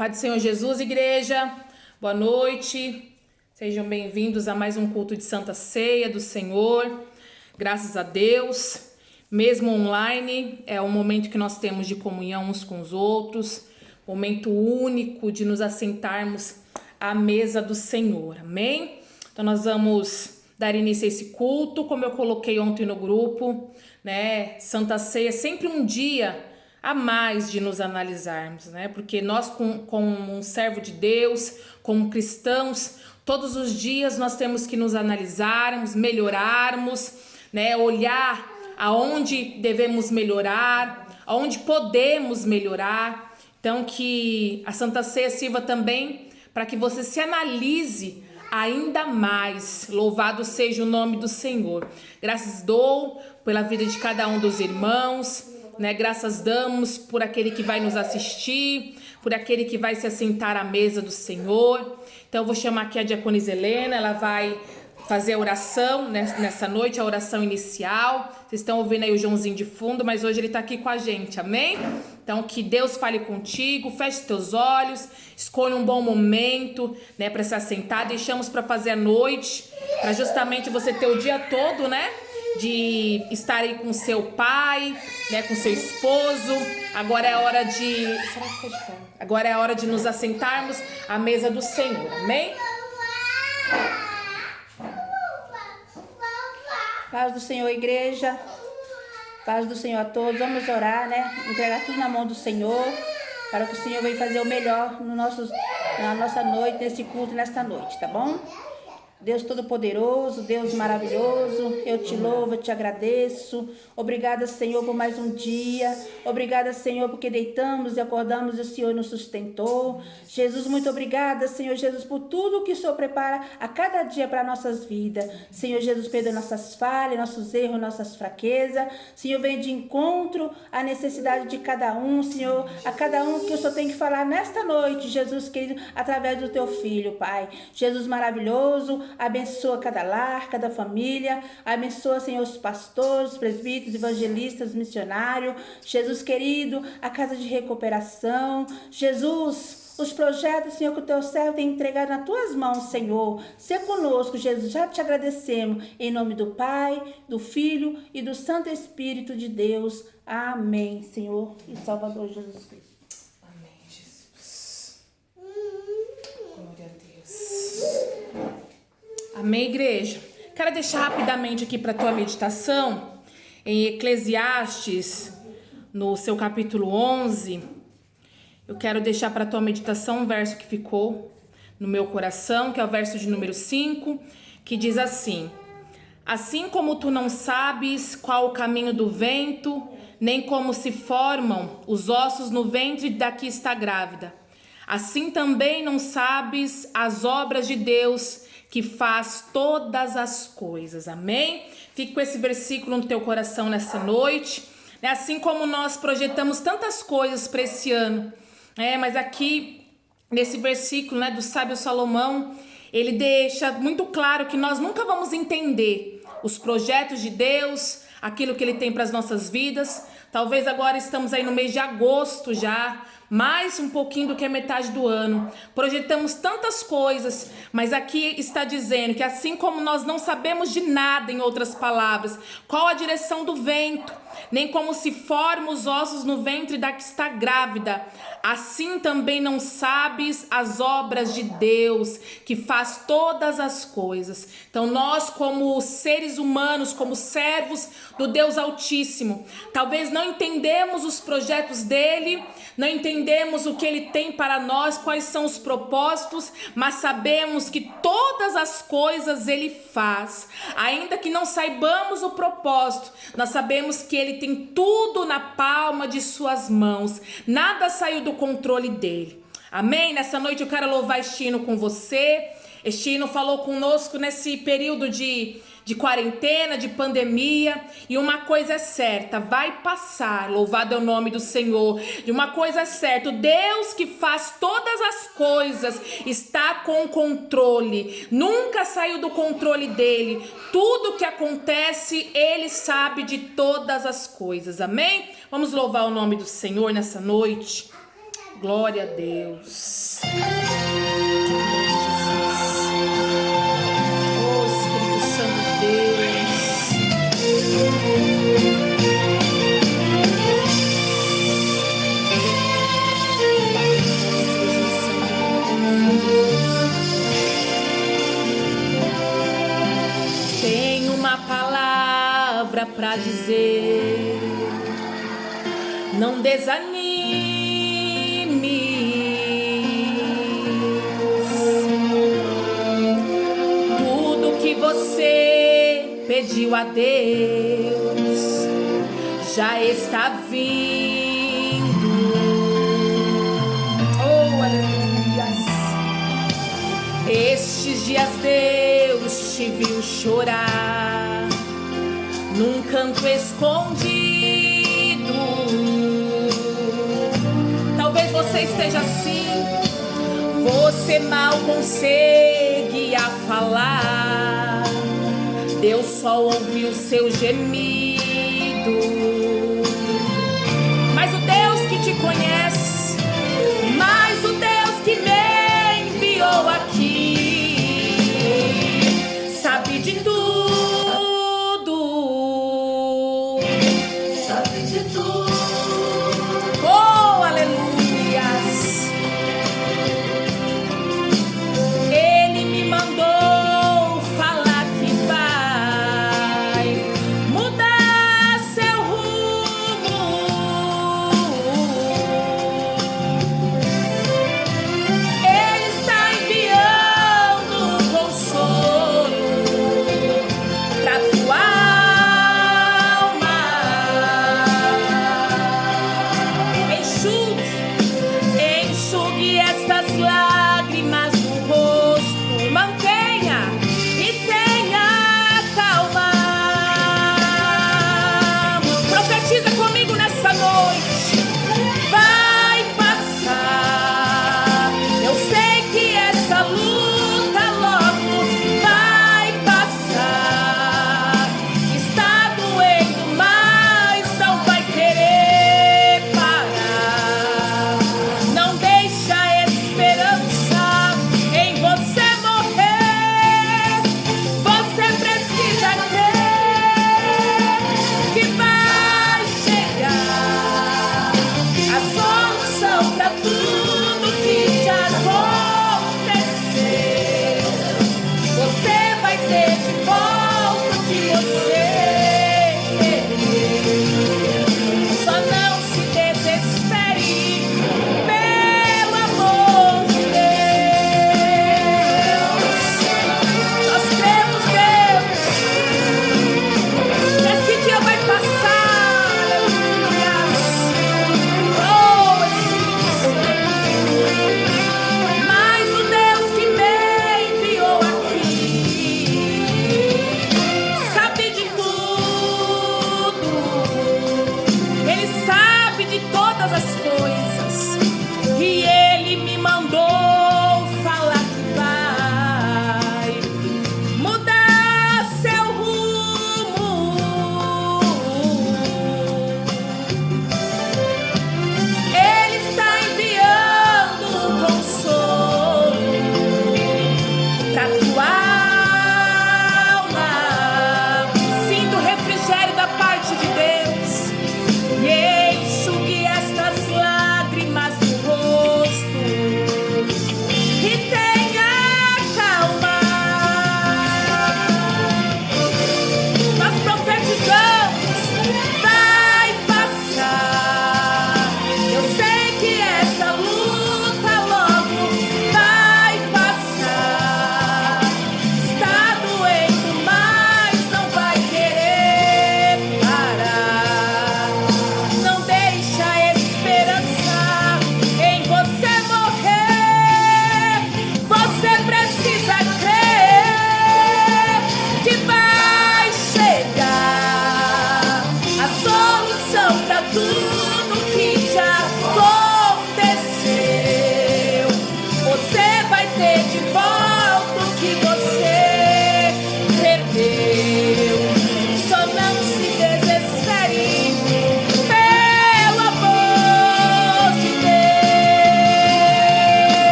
Pai do Senhor Jesus, igreja, boa noite, sejam bem-vindos a mais um culto de Santa Ceia do Senhor, graças a Deus, mesmo online, é um momento que nós temos de comunhão uns com os outros, momento único de nos assentarmos à mesa do Senhor, amém? Então nós vamos dar início a esse culto, como eu coloquei ontem no grupo, né? Santa Ceia é sempre um dia a mais de nos analisarmos, né? Porque nós, como um servo de Deus, como cristãos, todos os dias nós temos que nos analisarmos, melhorarmos, né? Olhar aonde devemos melhorar, aonde podemos melhorar. Então, que a Santa Ceia sirva também para que você se analise ainda mais. Louvado seja o nome do Senhor. Graças dou pela vida de cada um dos irmãos, né? Graças damos por aquele que vai nos assistir, por aquele que vai se assentar à mesa do Senhor. Então eu vou chamar aqui a diaconisa Helena, ela vai fazer a oração nessa noite, a oração inicial. Vocês estão ouvindo aí o Joãozinho de fundo, mas hoje ele está aqui com a gente, amém? Então que Deus fale contigo, feche teus olhos, escolha um bom momento, né, para se assentar. Deixamos para fazer a noite, para justamente você ter o dia todo, né, de estar aí com seu pai, né, com seu esposo. Agora é a hora de... Agora é a hora de nos assentarmos à mesa do Senhor, amém? Paz do Senhor, igreja. Paz do Senhor a todos. Vamos orar, né? Entregar tudo na mão do Senhor, para que o Senhor venha fazer o melhor na nossa noite, nesse culto, nesta noite, tá bom? Deus Todo-Poderoso, Deus maravilhoso, eu te louvo, eu te agradeço. Obrigada, Senhor, por mais um dia. Obrigada, Senhor, porque deitamos e acordamos e o Senhor nos sustentou. Jesus, muito obrigada, Senhor Jesus, por tudo que o Senhor prepara a cada dia para nossas vidas. Senhor Jesus, perdoa nossas falhas, nossos erros, nossas fraquezas. Senhor, vem de encontro à necessidade de cada um, Senhor, a cada um que o Senhor tem que falar nesta noite, Jesus querido, através do teu Filho, Pai. Jesus maravilhoso, abençoa cada lar, cada família, abençoa, Senhor, os pastores, presbíteros, evangelistas, missionários, Jesus querido, a casa de recuperação, Jesus, os projetos, Senhor, que o teu servo tem entregado nas tuas mãos, Senhor, se conosco, Jesus, já te agradecemos, em nome do Pai, do Filho e do Santo Espírito de Deus, amém, Senhor e Salvador Jesus Cristo. Amém, Jesus. Glória a Deus. Amém, igreja? Quero deixar rapidamente aqui para a tua meditação em Eclesiastes, no seu capítulo 11. Eu quero deixar para a tua meditação um verso que ficou no meu coração, que é o verso de número 5, que diz assim: assim como tu não sabes qual o caminho do vento, nem como se formam os ossos no ventre da que está grávida, assim também não sabes as obras de Deus, que faz todas as coisas, amém? Fique com esse versículo no teu coração nessa noite, né? Assim como nós projetamos tantas coisas para esse ano, mas aqui nesse versículo, né, do sábio Salomão, ele deixa muito claro que nós nunca vamos entender os projetos de Deus, aquilo que ele tem para as nossas vidas. Talvez agora estamos aí no mês de agosto já, mais um pouquinho do que a metade do ano. Projetamos tantas coisas, mas aqui está dizendo que assim como nós não sabemos de nada, em outras palavras, qual a direção do vento, nem como se formam os ossos no ventre da que está grávida, assim também não sabes as obras de Deus, que faz todas as coisas. Então nós, como seres humanos, como servos do Deus Altíssimo, talvez não entendemos os projetos dele, não entendemos o que ele tem para nós, quais são os propósitos, mas sabemos que todas as coisas ele faz. Ainda que não saibamos o propósito, nós sabemos que ele tem tudo na palma de suas mãos. Nada saiu do controle dele. Amém? Nessa noite eu quero louvar este hino com você. Este hino falou conosco nesse período de quarentena, de pandemia, e uma coisa é certa, vai passar, louvado é o nome do Senhor. E uma coisa é certa, o Deus que faz todas as coisas está com controle, nunca saiu do controle dele. Tudo que acontece, ele sabe de todas as coisas, amém? Vamos louvar o nome do Senhor nessa noite. Glória a Deus. Oh, Espírito Santo de Deus. Tenho uma palavra para dizer. Não desanime. Tudo que você pediu a Deus já está vindo. Oh, aleluias. Estes dias Deus te viu chorar num canto escondido. Talvez você esteja assim, você mal conseguia falar. Deus só ouviu seu gemido. Mas o Deus que te conhece, mas o Deus que me enviou aqui, sabe de tudo. Sabe de tudo. Oh, aleluias. Ele me mandou falar que vai mudar seu rumo.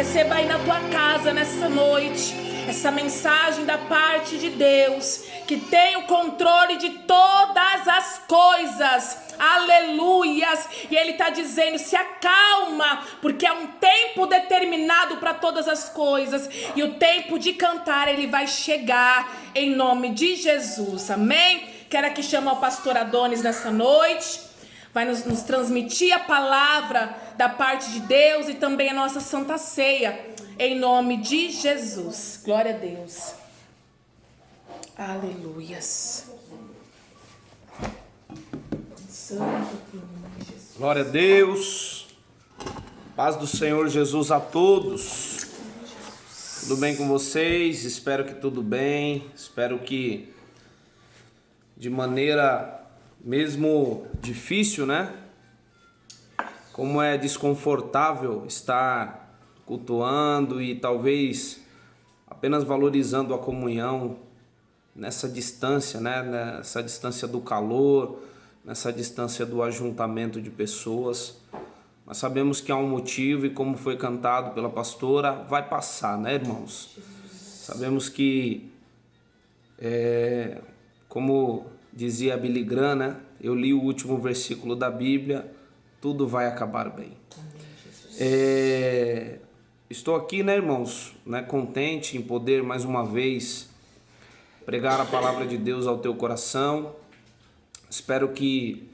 Receba aí na tua casa nessa noite essa mensagem da parte de Deus, que tem o controle de todas as coisas. Aleluias. E Ele está dizendo: se acalma, porque é um tempo determinado para todas as coisas, e o tempo de cantar ele vai chegar em nome de Jesus. Amém? Quero aqui chamar o pastor Adonis nessa noite, vai nos transmitir a palavra da parte de Deus e também a nossa Santa Ceia, em nome de Jesus. Glória a Deus. Aleluias. Glória a Deus. Paz do Senhor Jesus a todos. Tudo bem com vocês? Espero que tudo bem. Espero que de maneira mesmo difícil, né? Como é desconfortável estar cultuando e talvez apenas valorizando a comunhão nessa distância, né? Nessa distância do calor, nessa distância do ajuntamento de pessoas. Mas sabemos que há um motivo, e como foi cantado pela pastora, vai passar, né, irmãos? Sabemos que, como dizia Billy Graham, né? Eu li o último versículo da Bíblia: tudo vai acabar bem. Estou aqui, né, irmãos, né, contente em poder mais uma vez pregar a palavra de Deus ao teu coração. Espero que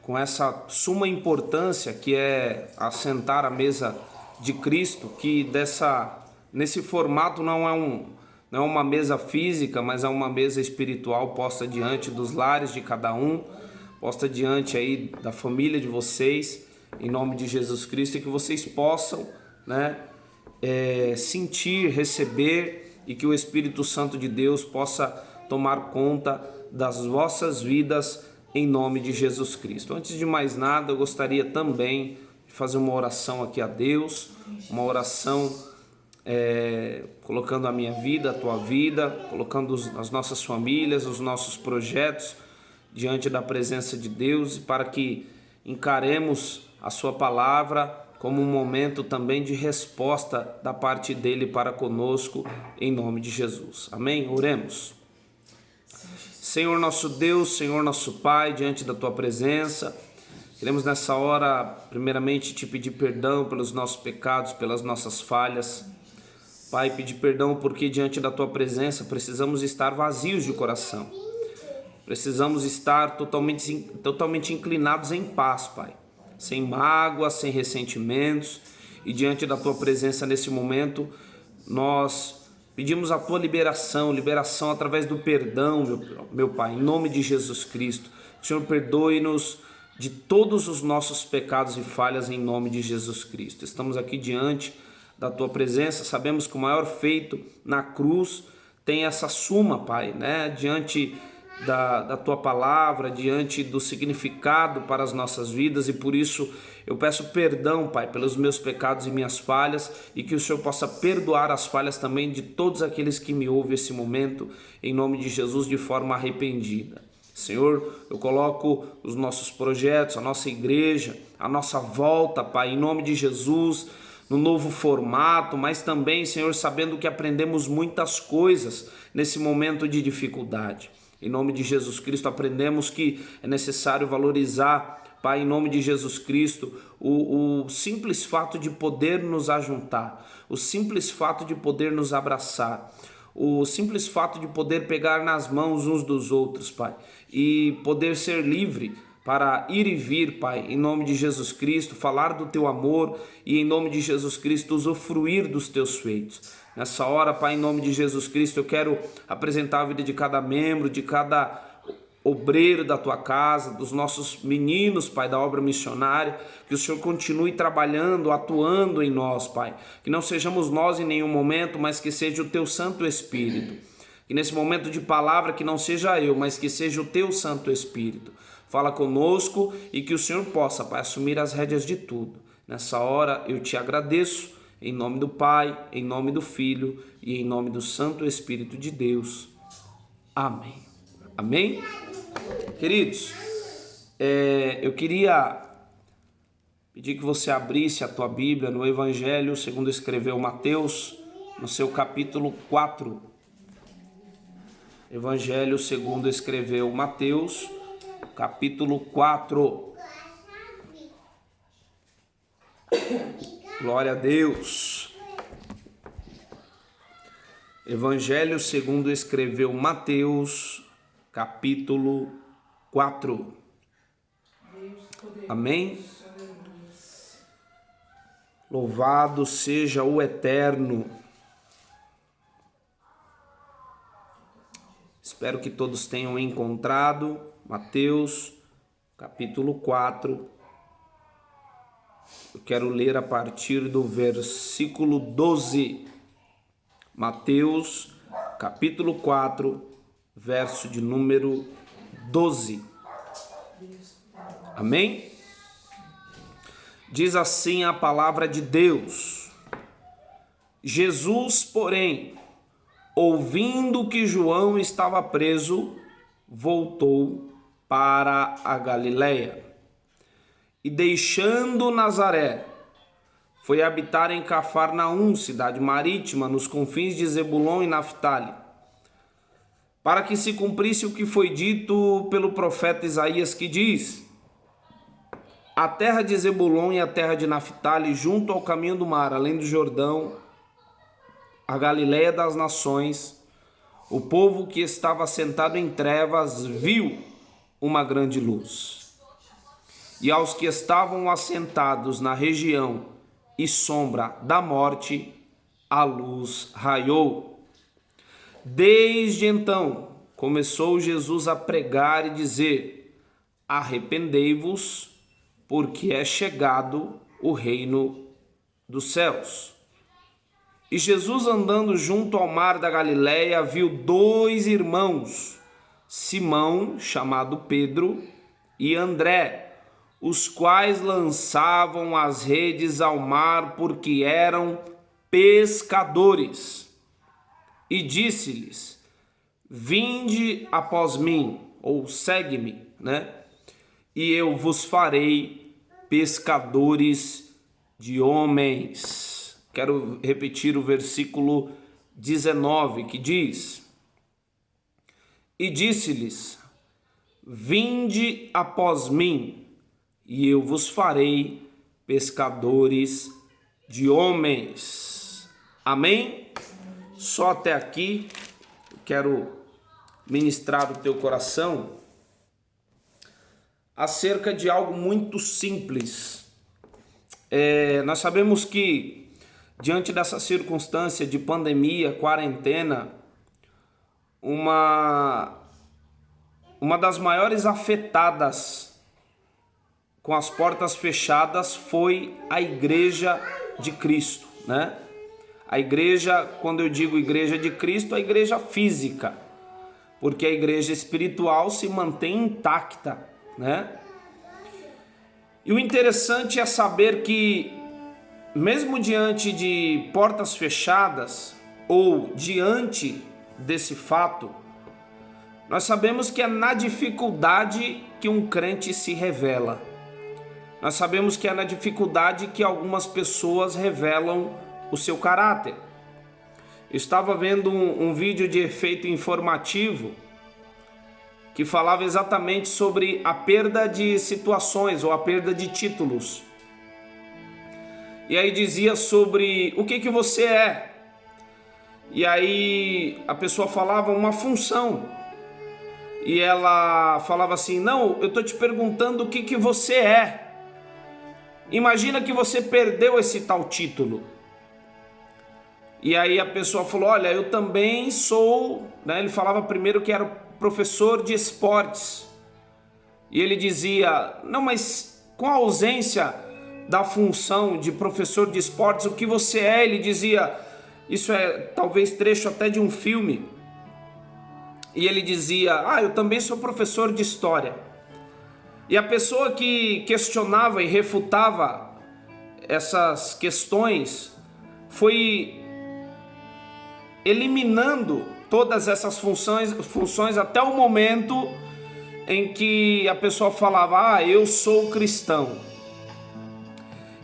com essa suma importância que é assentar à mesa de Cristo, que nesse formato não é uma mesa física, mas é uma mesa espiritual posta diante dos lares de cada um, posta diante aí da família de vocês, em nome de Jesus Cristo, e que vocês possam, né, sentir, receber, e que o Espírito Santo de Deus possa tomar conta das vossas vidas em nome de Jesus Cristo. Antes de mais nada, eu gostaria também de fazer uma oração aqui a Deus, uma oração colocando a minha vida, a tua vida, colocando as nossas famílias, os nossos projetos diante da presença de Deus, para que encaremos a sua palavra como um momento também de resposta da parte dele para conosco, em nome de Jesus. Amém? Oremos. Senhor nosso Deus, Senhor nosso Pai, diante da tua presença, queremos nessa hora primeiramente te pedir perdão pelos nossos pecados, pelas nossas falhas. Pai, pedir perdão porque diante da tua presença precisamos estar vazios de coração. Precisamos estar totalmente inclinados em paz, Pai, sem mágoa, sem ressentimentos, e diante da tua presença nesse momento nós pedimos a tua liberação através do perdão, meu Pai, em nome de Jesus Cristo. Senhor, perdoe-nos de todos os nossos pecados e falhas em nome de Jesus Cristo. Estamos aqui diante da tua presença, sabemos que o maior feito na cruz tem essa suma, Pai, né? Diante da tua palavra, diante do significado para as nossas vidas, e por isso eu peço perdão, Pai, pelos meus pecados e minhas falhas, e que o Senhor possa perdoar as falhas também de todos aqueles que me ouvem esse momento, em nome de Jesus, de forma arrependida. Senhor, eu coloco os nossos projetos, a nossa igreja, a nossa volta, Pai, em nome de Jesus, no novo formato, mas também, Senhor, sabendo que aprendemos muitas coisas nesse momento de dificuldade. Em nome de Jesus Cristo, aprendemos que é necessário valorizar, Pai, em nome de Jesus Cristo, o simples fato de poder nos ajuntar, o simples fato de poder nos abraçar, o simples fato de poder pegar nas mãos uns dos outros, Pai, e poder ser livre para ir e vir, Pai, em nome de Jesus Cristo, falar do teu amor e em nome de Jesus Cristo usufruir dos teus feitos. Nessa hora, Pai, em nome de Jesus Cristo, eu quero apresentar a vida de cada membro, de cada obreiro da tua casa, dos nossos meninos, Pai, da obra missionária, que o Senhor continue trabalhando, atuando em nós, Pai, que não sejamos nós em nenhum momento, mas que seja o teu Santo Espírito, que nesse momento de palavra, que não seja eu, mas que seja o teu Santo Espírito, fala conosco e que o Senhor possa, Pai, assumir as rédeas de tudo. Nessa hora eu te agradeço, em nome do Pai, em nome do Filho e em nome do Santo Espírito de Deus. Amém. Amém? Queridos, eu queria pedir que você abrisse a tua Bíblia no Evangelho segundo escreveu Mateus, no seu capítulo 4. Evangelho segundo escreveu Mateus, capítulo 4. Glória a Deus. Evangelho segundo escreveu Mateus, capítulo 4. Amém? Louvado seja o Eterno. Espero que todos tenham encontrado Mateus, capítulo 4. Eu quero ler a partir do versículo 12. Mateus, capítulo 4, verso de número 12. Amém? Diz assim a palavra de Deus: Jesus, porém, ouvindo que João estava preso, voltou para a Galiléia. E deixando Nazaré, foi habitar em Cafarnaum, cidade marítima, nos confins de Zebulon e Naftali, para que se cumprisse o que foi dito pelo profeta Isaías, que diz: a terra de Zebulon e a terra de Naftali, junto ao caminho do mar, além do Jordão, a Galiléia das nações, o povo que estava sentado em trevas viu uma grande luz. E aos que estavam assentados na região e sombra da morte, a luz raiou. Desde então começou Jesus a pregar e dizer: arrependei-vos, porque é chegado o reino dos céus. E Jesus, andando junto ao mar da Galiléia, viu dois irmãos, Simão, chamado Pedro, e André, os quais lançavam as redes ao mar, porque eram pescadores. E disse-lhes: vinde após mim, ou segue-me, e eu vos farei pescadores de homens. Quero repetir o versículo 19, que diz: e disse-lhes: vinde após mim, e eu vos farei pescadores de homens. Amém? Só até aqui eu quero ministrar o teu coração acerca de algo muito simples. Nós sabemos que diante dessa circunstância de pandemia, quarentena, uma das maiores afetadas com as portas fechadas foi a Igreja de Cristo, A igreja, quando eu digo Igreja de Cristo, a igreja física, porque a igreja espiritual se mantém intacta, E o interessante é saber que, mesmo diante de portas fechadas, ou diante desse fato, nós sabemos que é na dificuldade que um crente se revela. Nós sabemos que é na dificuldade que algumas pessoas revelam o seu caráter. Eu estava vendo um vídeo de efeito informativo que falava exatamente sobre a perda de situações ou a perda de títulos. E aí dizia sobre o que você é. E aí a pessoa falava uma função. E ela falava assim: não, eu estou te perguntando o que você é. Imagina que você perdeu esse tal título. E aí a pessoa falou: olha, eu também sou... Ele falava primeiro que era professor de esportes. E ele dizia: não, mas com a ausência da função de professor de esportes, o que você é? Ele dizia, isso é talvez trecho até de um filme. E ele dizia: eu também sou professor de história. E a pessoa que questionava e refutava essas questões foi eliminando todas essas funções até o momento em que a pessoa falava: eu sou cristão.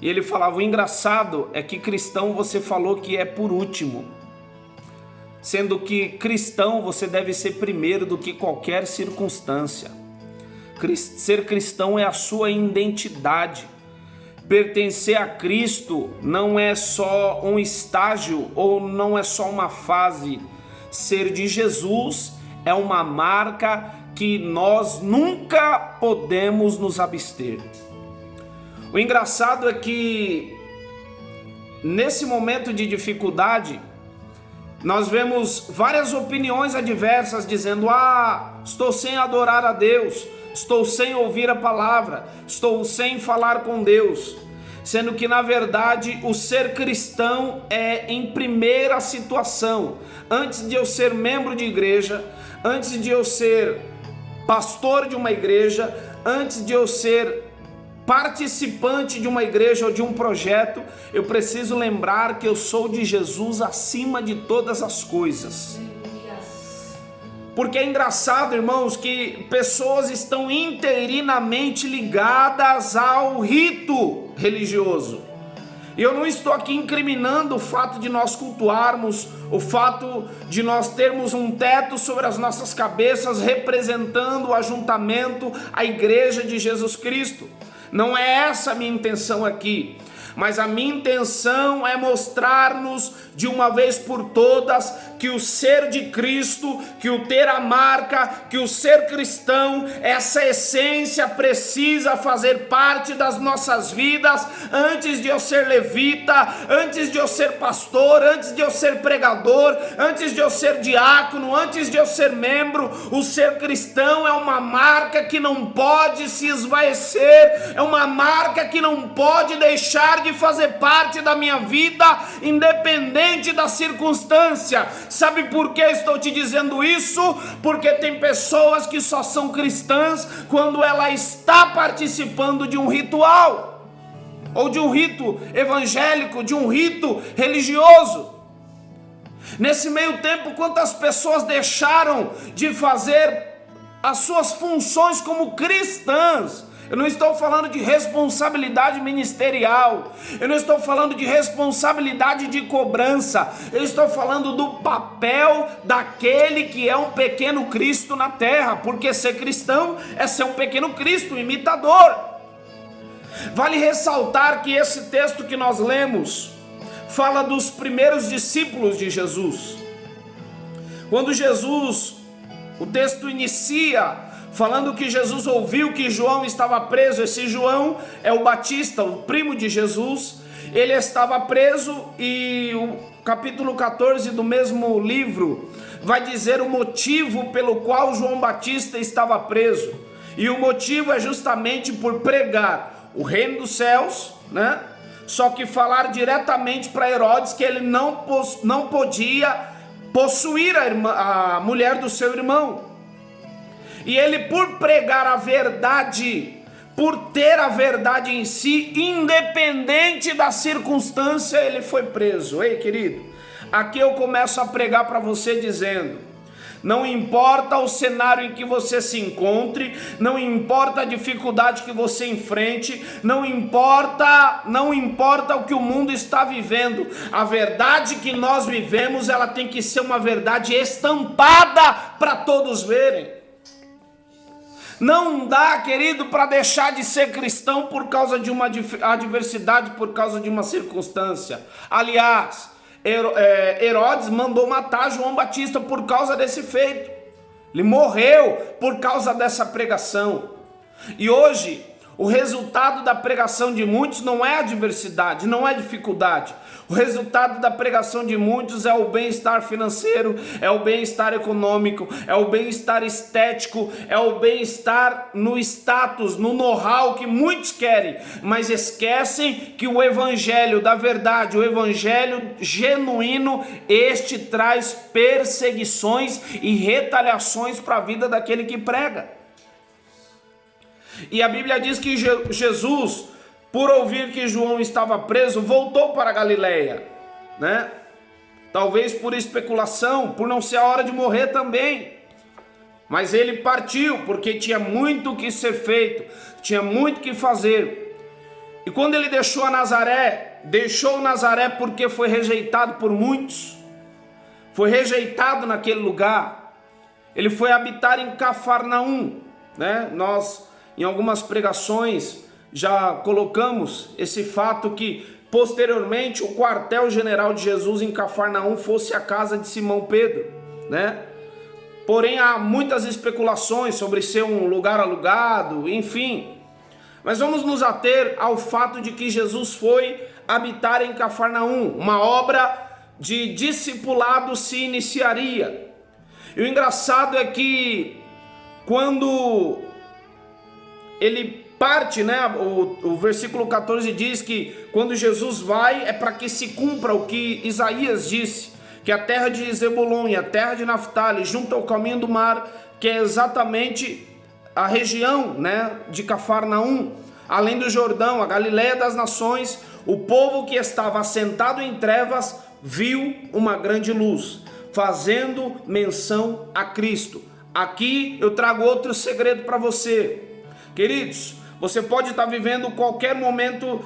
E ele falava: o engraçado é que cristão você falou que é por último, sendo que cristão você deve ser primeiro do que qualquer circunstância. Ser cristão é a sua identidade. Pertencer a Cristo não é só um estágio ou não é só uma fase. Ser de Jesus é uma marca que nós nunca podemos nos abster. O engraçado é que nesse momento de dificuldade, nós vemos várias opiniões adversas dizendo: estou sem adorar a Deus, estou sem ouvir a palavra, estou sem falar com Deus. Sendo que na verdade o ser cristão é em primeira situação. Antes de eu ser membro de igreja, antes de eu ser pastor de uma igreja, antes de eu ser participante de uma igreja ou de um projeto, eu preciso lembrar que eu sou de Jesus acima de todas as coisas. Porque é engraçado, irmãos, que pessoas estão interinamente ligadas ao rito religioso. E eu não estou aqui incriminando o fato de nós cultuarmos, o fato de nós termos um teto sobre as nossas cabeças representando o ajuntamento, a igreja de Jesus Cristo. Não é essa a minha intenção aqui. Mas a minha intenção é mostrar-nos de uma vez por todas que o ser de Cristo, que o ter a marca, que o ser cristão, essa essência precisa fazer parte das nossas vidas. Antes de eu ser levita, antes de eu ser pastor, antes de eu ser pregador, antes de eu ser diácono, antes de eu ser membro, o ser cristão é uma marca que não pode se esvaecer, é uma marca que não pode deixar de fazer parte da minha vida, independente da circunstância. Sabe por que estou te dizendo isso? Porque tem pessoas que só são cristãs quando ela está participando de um ritual, ou de um rito evangélico, de um rito religioso. Nesse meio tempo, quantas pessoas deixaram de fazer as suas funções como cristãs? Eu não estou falando de responsabilidade ministerial, eu não estou falando de responsabilidade de cobrança, eu estou falando do papel daquele que é um pequeno Cristo na terra, porque ser cristão é ser um pequeno Cristo, um imitador. Vale ressaltar que esse texto que nós lemos fala dos primeiros discípulos de Jesus. Quando Jesus, o texto inicia falando que Jesus ouviu que João estava preso. Esse João é o Batista, o primo de Jesus. Ele estava preso e o capítulo 14 do mesmo livro vai dizer o motivo pelo qual João Batista estava preso. E o motivo é justamente por pregar o reino dos céus, né? Só que falar diretamente para Herodes que ele não podia possuir a mulher do seu irmão. E ele, por pregar a verdade, por ter a verdade em si, independente da circunstância, ele foi preso. Ei, querido, aqui eu começo a pregar para você dizendo: não importa o cenário em que você se encontre, não importa a dificuldade que você enfrente, não importa o que o mundo está vivendo, a verdade que nós vivemos, ela tem que ser uma verdade estampada para todos verem. Não dá, querido, para deixar de ser cristão por causa de uma adversidade, por causa de uma circunstância. Aliás, Herodes mandou matar João Batista por causa desse feito. Ele morreu por causa dessa pregação. E hoje, o resultado da pregação de muitos não é adversidade, não é dificuldade. O resultado da pregação de muitos é o bem-estar financeiro, é o bem-estar econômico, é o bem-estar estético, é o bem-estar no status, no know-how que muitos querem, mas esquecem que o evangelho da verdade, o evangelho genuíno, este traz perseguições e retaliações para a vida daquele que prega. E a Bíblia diz que Jesus, por ouvir que João estava preso, voltou para a Galileia, né? Talvez por especulação, por não ser a hora de morrer também. Mas ele partiu porque tinha muito que ser feito, tinha muito que fazer. E quando ele deixou Nazaré porque foi rejeitado por muitos, foi rejeitado naquele lugar. Ele foi habitar em Cafarnaum, né? Nós, em algumas pregações, já colocamos esse fato que posteriormente o quartel-general de Jesus em Cafarnaum fosse a casa de Simão Pedro, né? Porém há muitas especulações sobre ser um lugar alugado, enfim. Mas vamos nos ater ao fato de que Jesus foi habitar em Cafarnaum, uma obra de discipulado se iniciaria. E o engraçado é que quando ele parte, né, o versículo 14 diz que quando Jesus vai é para que se cumpra o que Isaías disse, que a terra de Zebulon e a terra de Naftali, junto ao caminho do mar, que é exatamente a região, né, de Cafarnaum, além do Jordão, a Galileia das nações, o povo que estava assentado em trevas viu uma grande luz, fazendo menção a Cristo. Aqui eu trago outro segredo para você, queridos. Você pode estar vivendo qualquer momento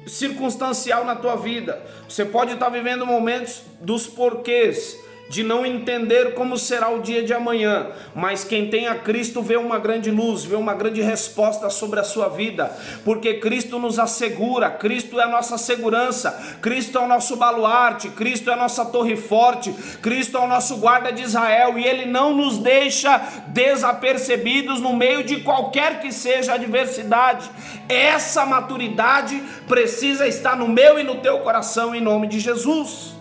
circunstancial na tua vida. Você pode estar vivendo momentos dos porquês, de não entender como será o dia de amanhã, mas quem tem a Cristo vê uma grande luz, vê uma grande resposta sobre a sua vida, porque Cristo nos assegura, Cristo é a nossa segurança, Cristo é o nosso baluarte, Cristo é a nossa torre forte, Cristo é o nosso guarda de Israel, e Ele não nos deixa desapercebidos no meio de qualquer que seja a adversidade. Essa maturidade precisa estar no meu e no teu coração, em nome de Jesus.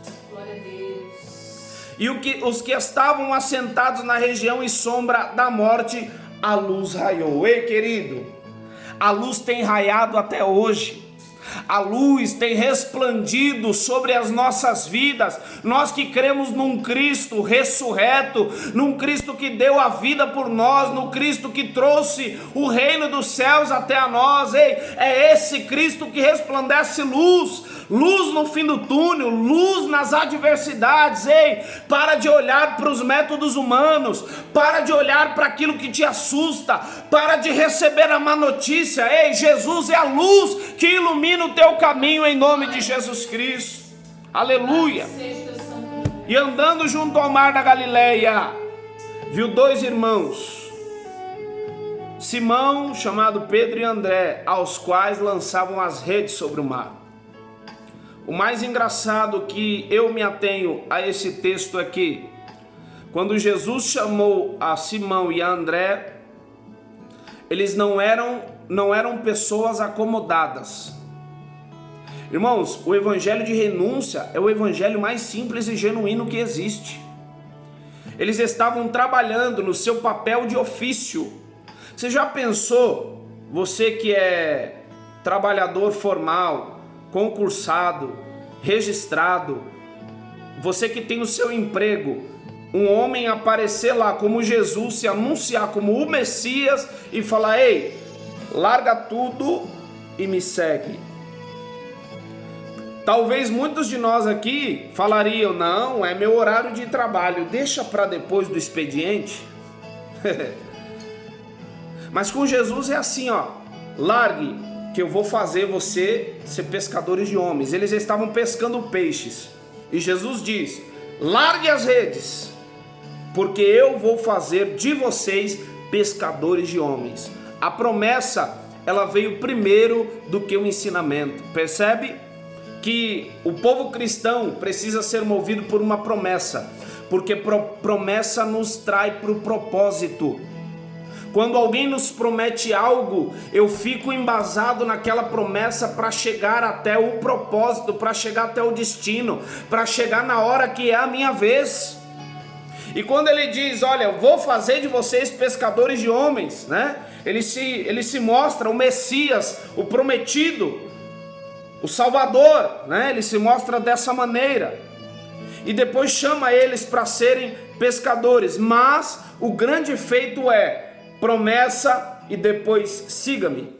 E os que estavam assentados na região e sombra da morte, a luz raiou. Ei, querido, a luz tem raiado até hoje. A luz tem resplandido sobre as nossas vidas. Nós que cremos num Cristo ressurreto, num Cristo que deu a vida por nós, no Cristo que trouxe o reino dos céus até a nós. Ei, é esse Cristo que resplandece luz, luz no fim do túnel, luz nas adversidades. Ei, para de olhar para os métodos humanos, para de olhar para aquilo que te assusta, para de receber a má notícia. Ei, Jesus é a luz que ilumina o teu caminho, em nome de Jesus Cristo. Aleluia. E andando junto ao mar da Galileia, viu dois irmãos, Simão, chamado Pedro, e André, aos quais lançavam as redes sobre o mar. O mais engraçado que eu me atenho a esse texto é que, quando Jesus chamou a Simão e a André, eles não eram pessoas acomodadas. Irmãos, o evangelho de renúncia é o evangelho mais simples e genuíno que existe. Eles estavam trabalhando no seu papel de ofício. Você já pensou, você que é trabalhador formal, concursado, registrado, você que tem o seu emprego, um homem aparecer lá como Jesus, se anunciar como o Messias e falar: ei, larga tudo e me segue. Talvez muitos de nós aqui falariam: não, é meu horário de trabalho, deixa para depois do expediente. Mas com Jesus é assim, ó: largue, que eu vou fazer você ser pescadores de homens. Eles estavam pescando peixes, e Jesus diz: largue as redes, porque eu vou fazer de vocês pescadores de homens. A promessa, ela veio primeiro do que o ensinamento. Percebe que o povo cristão precisa ser movido por uma promessa, porque promessa nos trai para o propósito. Quando alguém nos promete algo, eu fico embasado naquela promessa para chegar até o propósito, para chegar até o destino, para chegar na hora que é a minha vez. E quando ele diz: olha, eu vou fazer de vocês pescadores de homens, né? Ele se mostra o Messias, o prometido, o Salvador, né? Ele se mostra dessa maneira. E depois chama eles para serem pescadores. Mas o grande feito é promessa e depois siga-me.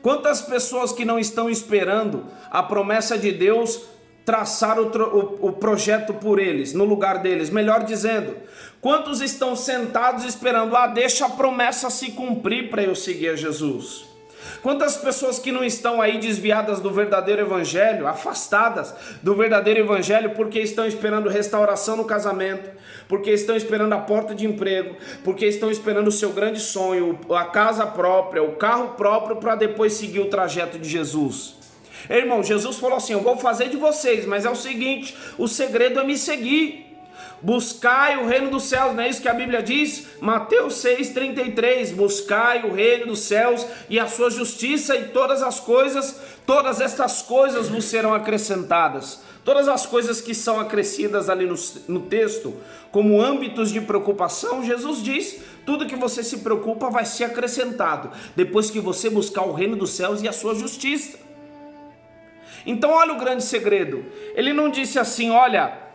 Quantas pessoas que não estão esperando a promessa de Deus traçar o projeto por eles, no lugar deles? Melhor dizendo, quantos estão sentados esperando: deixa a promessa se cumprir para eu seguir a Jesus. Quantas pessoas que não estão aí desviadas do verdadeiro evangelho, afastadas do verdadeiro evangelho, porque estão esperando restauração no casamento, porque estão esperando a porta de emprego, porque estão esperando o seu grande sonho, a casa própria, o carro próprio, para depois seguir o trajeto de Jesus. Irmão, Jesus falou assim: eu vou fazer de vocês, mas é o seguinte, o segredo é me seguir. Buscai o reino dos céus, não é isso que a Bíblia diz? Mateus 6,33, buscai o reino dos céus e a sua justiça, e todas estas coisas vos serão acrescentadas. Todas as coisas que são acrescidas ali no texto, como âmbitos de preocupação, Jesus diz, tudo que você se preocupa vai ser acrescentado, depois que você buscar o reino dos céus e a sua justiça. Então olha o grande segredo, ele não disse assim, olha,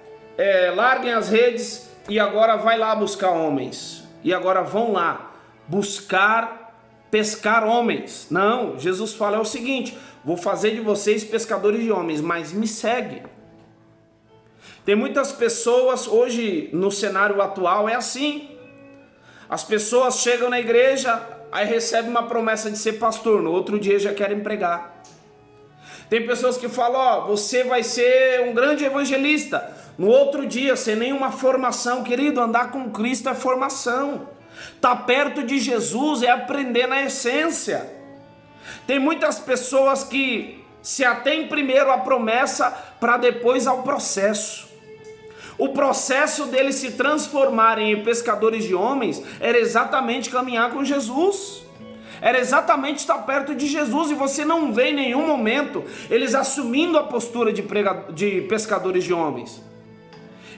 larguem as redes e agora vai lá buscar homens, e agora vão lá pescar homens. Não, Jesus fala o seguinte, vou fazer de vocês pescadores de homens, mas me segue. Tem muitas pessoas hoje no cenário atual, é assim, as pessoas chegam na igreja, aí recebem uma promessa de ser pastor, no outro dia já querem pregar. Tem pessoas que falam, você vai ser um grande evangelista, no outro dia, sem nenhuma formação. Querido, andar com Cristo é formação. Estar perto de Jesus é aprender na essência. Tem muitas pessoas que se atêm primeiro à promessa para depois ao processo. O processo deles se transformarem em pescadores de homens era exatamente caminhar com Jesus. Era exatamente estar perto de Jesus, e você não vê em nenhum momento eles assumindo a postura de pescadores de homens.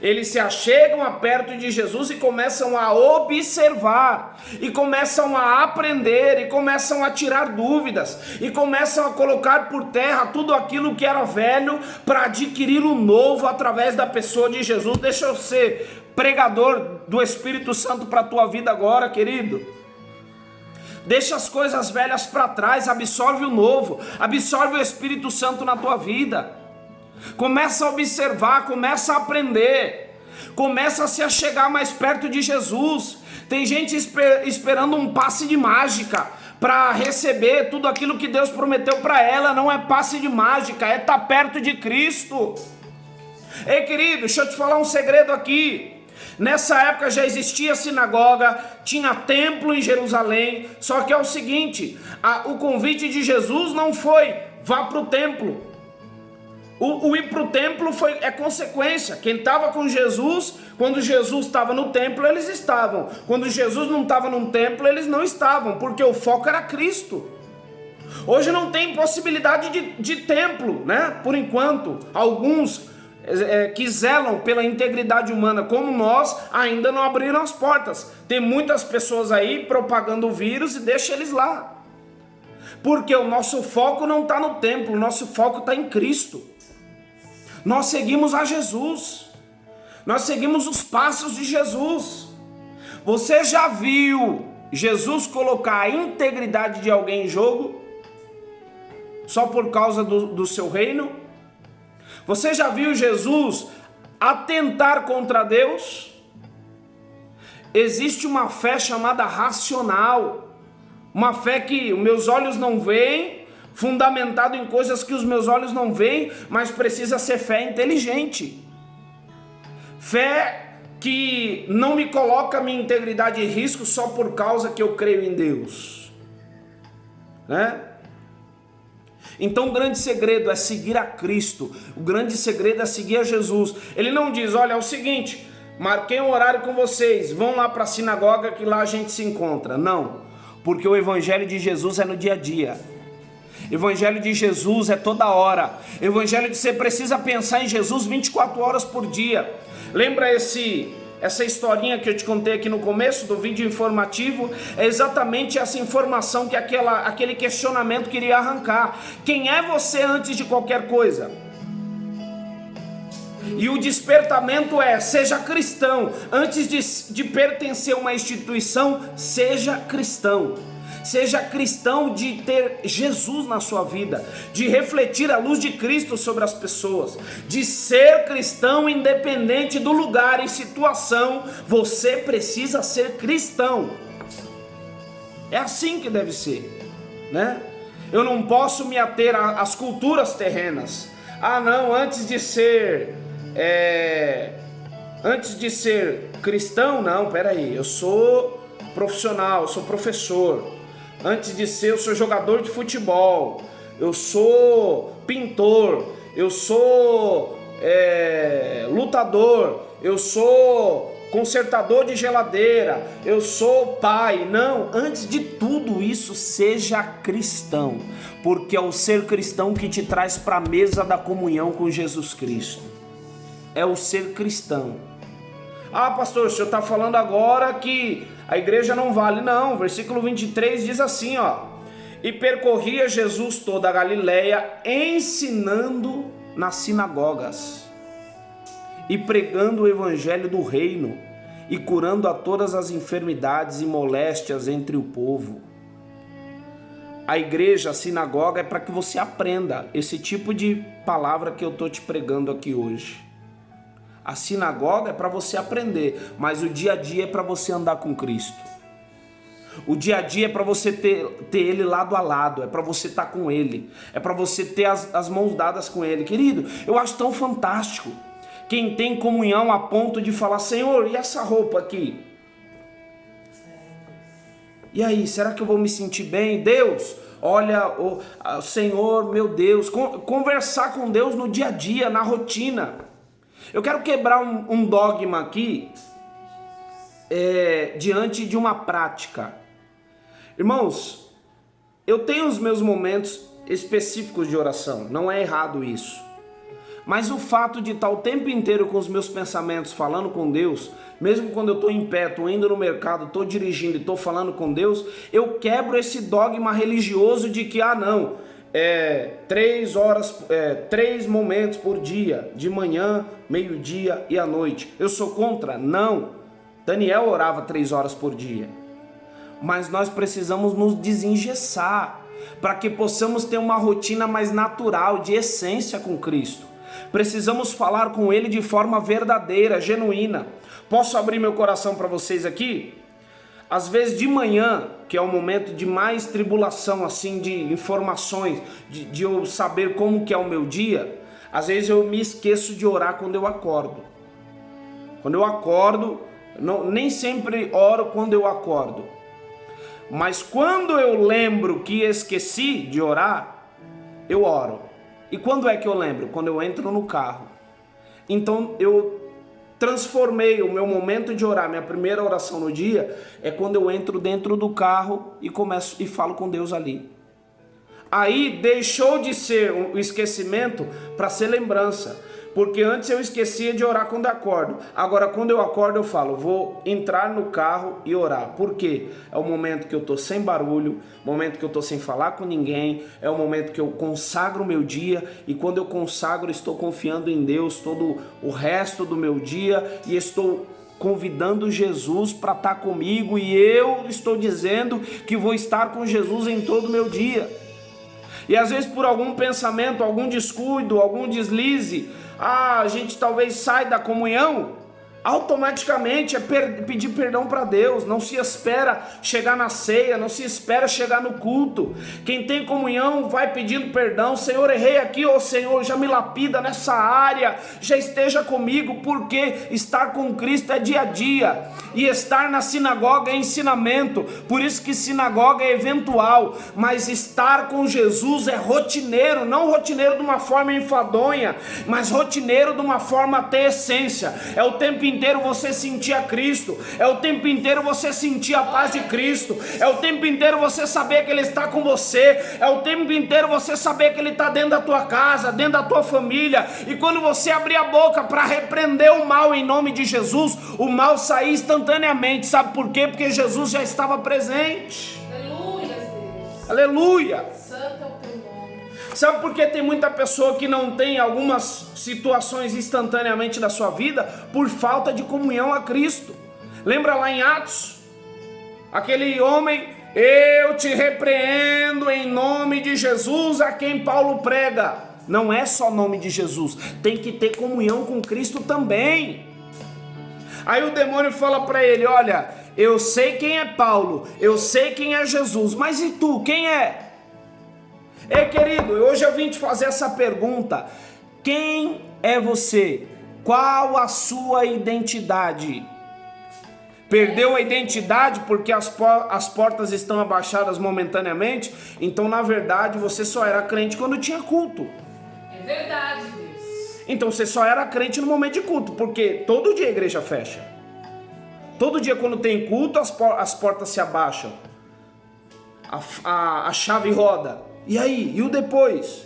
Eles se achegam a perto de Jesus e começam a observar, e começam a aprender, e começam a tirar dúvidas, e começam a colocar por terra tudo aquilo que era velho para adquirir o novo através da pessoa de Jesus. Deixa eu ser pregador do Espírito Santo para a tua vida agora, querido. Deixa as coisas velhas para trás, absorve o novo, absorve o Espírito Santo na tua vida. Começa a observar, começa a aprender, começa a se achegar mais perto de Jesus. Tem gente esperando um passe de mágica para receber tudo aquilo que Deus prometeu para ela. Não é passe de mágica, é estar perto de Cristo. Ei, querido, deixa eu te falar um segredo aqui. Nessa época já existia sinagoga, tinha templo em Jerusalém, só que é o seguinte, o convite de Jesus não foi vá para o templo. O ir para o templo é consequência. Quem estava com Jesus, quando Jesus estava no templo, eles estavam. Quando Jesus não estava no templo, eles não estavam, porque o foco era Cristo. Hoje não tem possibilidade de templo, né? Por enquanto, alguns que zelam pela integridade humana como nós, ainda não abriram as portas. Tem muitas pessoas aí propagando o vírus e deixa eles lá. Porque o nosso foco não está no templo, o nosso foco está em Cristo. Nós seguimos a Jesus, nós seguimos os passos de Jesus. Você já viu Jesus colocar a integridade de alguém em jogo só por causa do seu reino? Você já viu Jesus atentar contra Deus? Existe uma fé chamada racional, uma fé que os meus olhos não veem, fundamentado em coisas que os meus olhos não veem, mas precisa ser fé inteligente. Fé que não me coloca a minha integridade em risco só por causa que eu creio em Deus, né? Então o grande segredo é seguir a Cristo, o grande segredo é seguir a Jesus. Ele não diz, olha, é o seguinte, marquei um horário com vocês, vão lá para a sinagoga que lá a gente se encontra. Não, porque o evangelho de Jesus é no dia a dia. Evangelho de Jesus é toda hora. Evangelho de você precisa pensar em Jesus 24 horas por dia. Lembra essa historinha que eu te contei aqui no começo do vídeo informativo? É exatamente essa informação que aquele questionamento queria arrancar. Quem é você antes de qualquer coisa? E o despertamento seja cristão. Antes de pertencer a uma instituição, seja cristão. Seja cristão de ter Jesus na sua vida, de refletir a luz de Cristo sobre as pessoas, de ser cristão independente do lugar e situação. Você precisa ser cristão. É assim que deve ser, né? Eu não posso me ater às culturas terrenas. Ah, não, antes de ser cristão, não, peraí, eu sou profissional, eu sou professor. Antes de ser, eu sou jogador de futebol, eu sou pintor, eu sou lutador, eu sou consertador de geladeira, eu sou pai. Não, antes de tudo isso, seja cristão, porque é o ser cristão que te traz para a mesa da comunhão com Jesus Cristo. É o ser cristão. Ah, pastor, o senhor está falando agora que a igreja não vale. Não, versículo 23 diz assim, ó: e percorria Jesus toda a Galileia, ensinando nas sinagogas e pregando o evangelho do reino e curando a todas as enfermidades e moléstias entre o povo. A igreja, a sinagoga, é para que você aprenda esse tipo de palavra que eu estou te pregando aqui hoje. A sinagoga é para você aprender, mas o dia a dia é para você andar com Cristo. O dia a dia é para você ter Ele lado a lado, é para você estar com Ele, é para você ter as mãos dadas com Ele. Querido, eu acho tão fantástico quem tem comunhão a ponto de falar: Senhor, e essa roupa aqui? E aí, será que eu vou me sentir bem? Deus, olha, Senhor, meu Deus, conversar com Deus no dia a dia, na rotina. Eu quero quebrar um dogma aqui, diante de uma prática. Irmãos, eu tenho os meus momentos específicos de oração, não é errado isso. Mas o fato de estar o tempo inteiro com os meus pensamentos falando com Deus, mesmo quando eu estou em pé, estou indo no mercado, estou dirigindo e estou falando com Deus, eu quebro esse dogma religioso de que, 3 momentos por dia, de manhã, meio-dia e à noite. Eu sou contra? Não. Daniel orava 3 horas por dia. Mas nós precisamos nos desengessar para que possamos ter uma rotina mais natural, de essência com Cristo. Precisamos falar com Ele de forma verdadeira, genuína. Posso abrir meu coração para vocês aqui? Às vezes de manhã, que é o momento de mais tribulação, assim, de informações, de eu saber como que é o meu dia, às vezes eu me esqueço de orar quando eu acordo. Quando eu acordo, nem sempre oro quando eu acordo. Mas quando eu lembro que esqueci de orar, eu oro. E quando é que eu lembro? Quando eu entro no carro. Então eu transformei o meu momento de orar, minha primeira oração no dia, é quando eu entro dentro do carro e começo e falo com Deus ali. Aí deixou de ser um esquecimento para ser lembrança. Porque antes eu esquecia de orar quando acordo. Agora quando eu acordo eu falo, vou entrar no carro e orar. Por quê? É o momento que eu estou sem barulho, momento que eu estou sem falar com ninguém, é o momento que eu consagro o meu dia, e quando eu consagro estou confiando em Deus todo o resto do meu dia, e estou convidando Jesus para estar comigo, e eu estou dizendo que vou estar com Jesus em todo o meu dia. E às vezes por algum pensamento, algum descuido, algum deslize, a gente talvez sai da comunhão, automaticamente é pedir perdão para Deus. Não se espera chegar na ceia, não se espera chegar no culto. Quem tem comunhão vai pedindo perdão. Senhor, errei aqui, Senhor, já me lapida nessa área, já esteja comigo, porque estar com Cristo é dia a dia, e estar na sinagoga é ensinamento. Por isso que sinagoga é eventual, mas estar com Jesus é rotineiro, não rotineiro de uma forma enfadonha, mas rotineiro de uma forma a ter essência. É o tempo inteiro você sentir a Cristo, é o tempo inteiro você sentir a paz de Cristo, é o tempo inteiro você saber que Ele está com você, é o tempo inteiro você saber que Ele está dentro da tua casa, dentro da tua família, e quando você abrir a boca para repreender o mal em nome de Jesus, o mal sair instantaneamente. Sabe por quê? Porque Jesus já estava presente. Aleluia, Deus. Aleluia. Santo é o teu nome. Sabe por que tem muita pessoa que não tem algumas situações instantaneamente da sua vida? Por falta de comunhão a Cristo. Lembra lá em Atos? Aquele homem, eu te repreendo em nome de Jesus, a quem Paulo prega. Não é só nome de Jesus, tem que ter comunhão com Cristo também. Aí o demônio fala para ele, olha, eu sei quem é Paulo, eu sei quem é Jesus, mas e tu, quem é? Ei, querido, hoje eu vim te fazer essa pergunta. Quem é você? Qual a sua identidade? Perdeu a identidade porque as portas estão abaixadas momentaneamente? Então, na verdade, você só era crente quando tinha culto. É verdade, Deus. Então, você só era crente no momento de culto, porque todo dia a igreja fecha. Todo dia quando tem culto, as portas se abaixam. A chave roda. E aí? E o depois?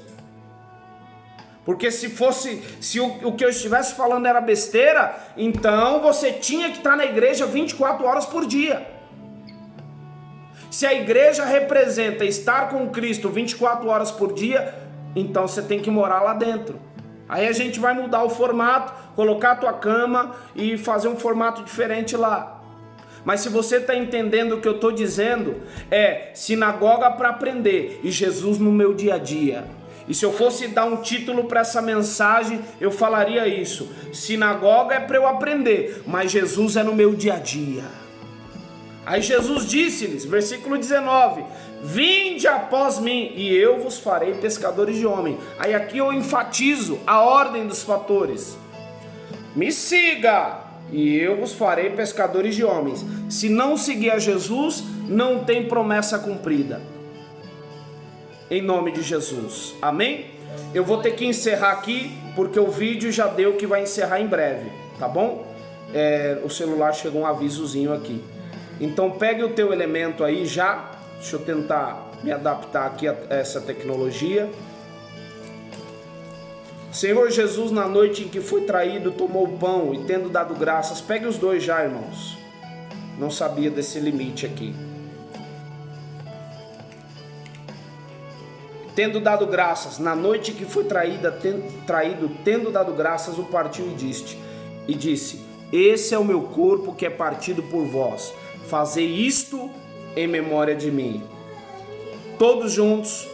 Porque se o que eu estivesse falando era besteira, então você tinha que estar na igreja 24 horas por dia. Se a igreja representa estar com Cristo 24 horas por dia, então você tem que morar lá dentro. Aí a gente vai mudar o formato, colocar a tua cama e fazer um formato diferente lá. Mas se você está entendendo o que eu estou dizendo, é sinagoga para aprender e Jesus no meu dia a dia. E se eu fosse dar um título para essa mensagem, eu falaria isso: sinagoga é para eu aprender, mas Jesus é no meu dia a dia. Aí Jesus disse-lhes, versículo 19: vinde após mim e eu vos farei pescadores de homem. Aí aqui eu enfatizo a ordem dos fatores. Me siga e eu vos farei pescadores de homens. Se não seguir a Jesus, não tem promessa cumprida. Em nome de Jesus, amém? Eu vou ter que encerrar aqui, porque o vídeo já deu que vai encerrar em breve, tá bom? O celular chegou um avisozinho aqui. Então pegue o teu elemento aí já. Deixa eu tentar me adaptar aqui a essa tecnologia. Senhor Jesus, na noite em que foi traído, tomou o pão e tendo dado graças. Pegue os dois já, irmãos. Não sabia desse limite aqui. Tendo dado graças, na noite que foi traído, tendo dado graças, o partiu e disse: esse é o meu corpo que é partido por vós. Fazei isto em memória de mim. Todos juntos,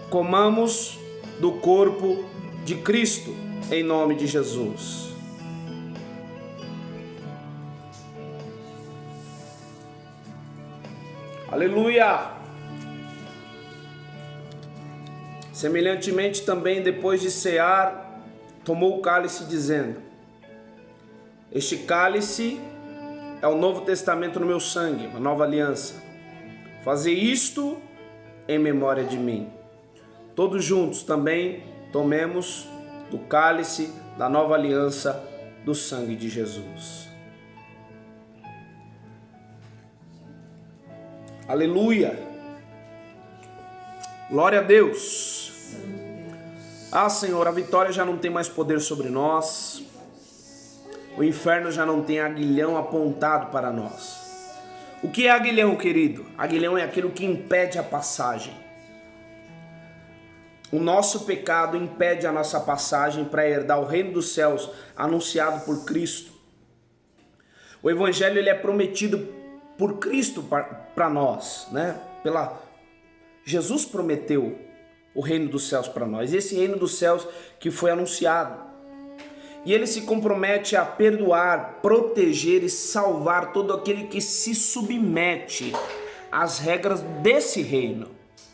comamos do corpo de Cristo, em nome de Jesus. Aleluia! Semelhantemente também, depois de cear, tomou o cálice, dizendo: este cálice é o Novo Testamento no meu sangue, uma nova aliança. Fazei isto em memória de mim. Todos juntos também tomemos do cálice da nova aliança do sangue de Jesus. Aleluia! Glória a Deus! Ah, Senhor, a vitória já não tem mais poder sobre nós. O inferno já não tem aguilhão apontado para nós. O que é aguilhão, querido? Aguilhão é aquilo que impede a passagem. O nosso pecado impede a nossa passagem para herdar o reino dos céus anunciado por Cristo. O evangelho ele é prometido por Cristo para nós, né? Jesus prometeu o reino dos céus para nós. Esse reino dos céus que foi anunciado. E ele se compromete a perdoar, proteger e salvar todo aquele que se submete às regras desse reino.